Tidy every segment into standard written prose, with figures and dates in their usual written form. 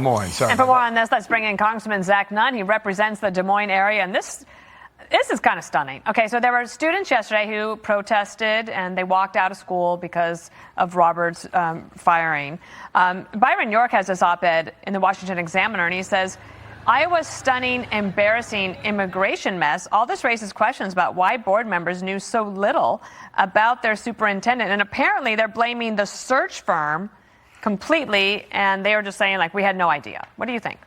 Moines. And for more on this, let's bring in Congressman Zach Nunn. He represents the Des Moines area, and this is kind of stunning. Okay, so there were students yesterday who protested, and they walked out of school because of Robert's firing. Byron York has this op-ed in the Washington Examiner, and he says, Iowa's stunning, embarrassing immigration mess. All this raises questions about why board members knew so little about their superintendent. And apparently they're blaming the search firm completely, and they were just saying, like, we had no idea. What do you think?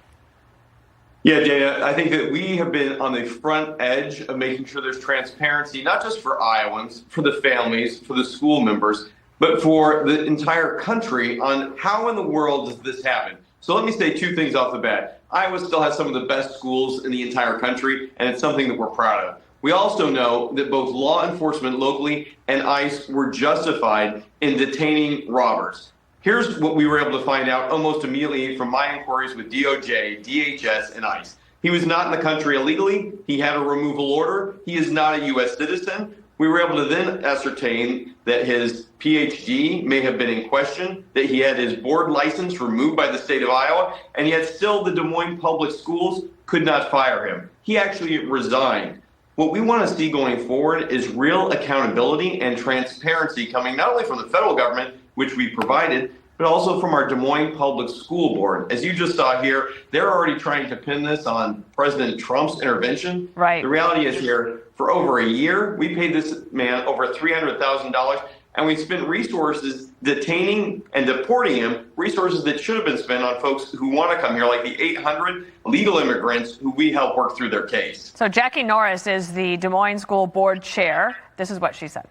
Yeah, Jaya, I think that we have been on the front edge of making sure there's transparency, not just for Iowans, for the families, for the school members, but for the entire country on how in the world does this happen. So let me say two things off the bat. Iowa still has some of the best schools in the entire country, and it's something that we're proud of. We also know that both law enforcement locally and ICE were justified in detaining Roberts. Here's what we were able to find out almost immediately from my inquiries with DOJ, DHS, and ICE. He was not in the country illegally. He had a removal order. He is not a U.S. citizen. We were able to then ascertain that his PhD may have been in question, that he had his board license removed by the state of Iowa, and yet still the Des Moines Public Schools could not fire him. He actually resigned. What we want to see going forward is real accountability and transparency coming not only from the federal government, which we provided, but also from our Des Moines Public School Board. As you just saw here, they're already trying to pin this on President Trump's intervention. Right. The reality is here, for over a year, we paid this man over $300,000, and we spent resources detaining and deporting him, resources that should have been spent on folks who want to come here, like the 800 legal immigrants who we help work through their case. So Jackie Norris is the Des Moines School Board Chair. This is what she said.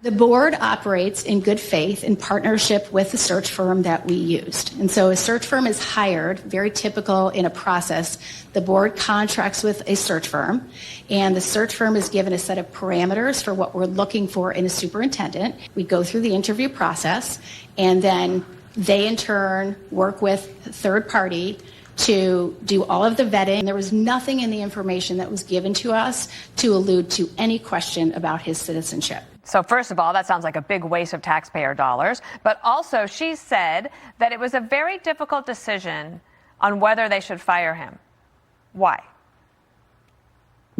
The board operates in good faith in partnership with the search firm that we used. And so a search firm is hired, very typical in a process. The board contracts with a search firm, and the search firm is given a set of parameters for what we're looking for in a superintendent. We go through the interview process, and then they in turn work with a third party to do all of the vetting. There was nothing in the information that was given to us to allude to any question about his citizenship. So first of all, that sounds like a big waste of taxpayer dollars. But also, she said that it was a very difficult decision on whether they should fire him. Why?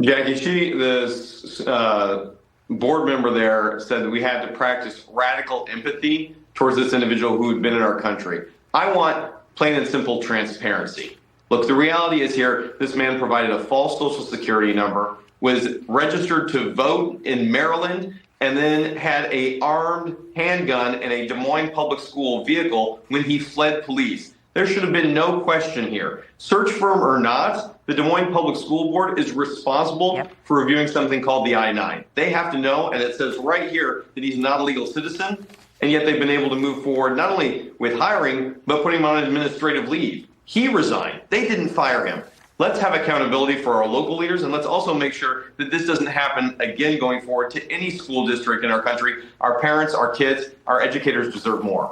Jackie, the board member there said that we had to practice radical empathy towards this individual who had been in our country. I want plain and simple transparency. Look, the reality is here, this man provided a false social security number, was registered to vote in Maryland, and then had a armed handgun in a Des Moines public school vehicle when he fled police. There should have been no question here. Search firm or not, the Des Moines Public School Board is responsible for reviewing something called the I-9. They have to know, and it says right here that he's not a legal citizen, and yet they've been able to move forward not only with hiring, but putting him on administrative leave. He resigned. They didn't fire him. Let's have accountability for our local leaders, and let's also make sure that this doesn't happen again going forward to any school district in our country. Our parents, our kids, our educators deserve more.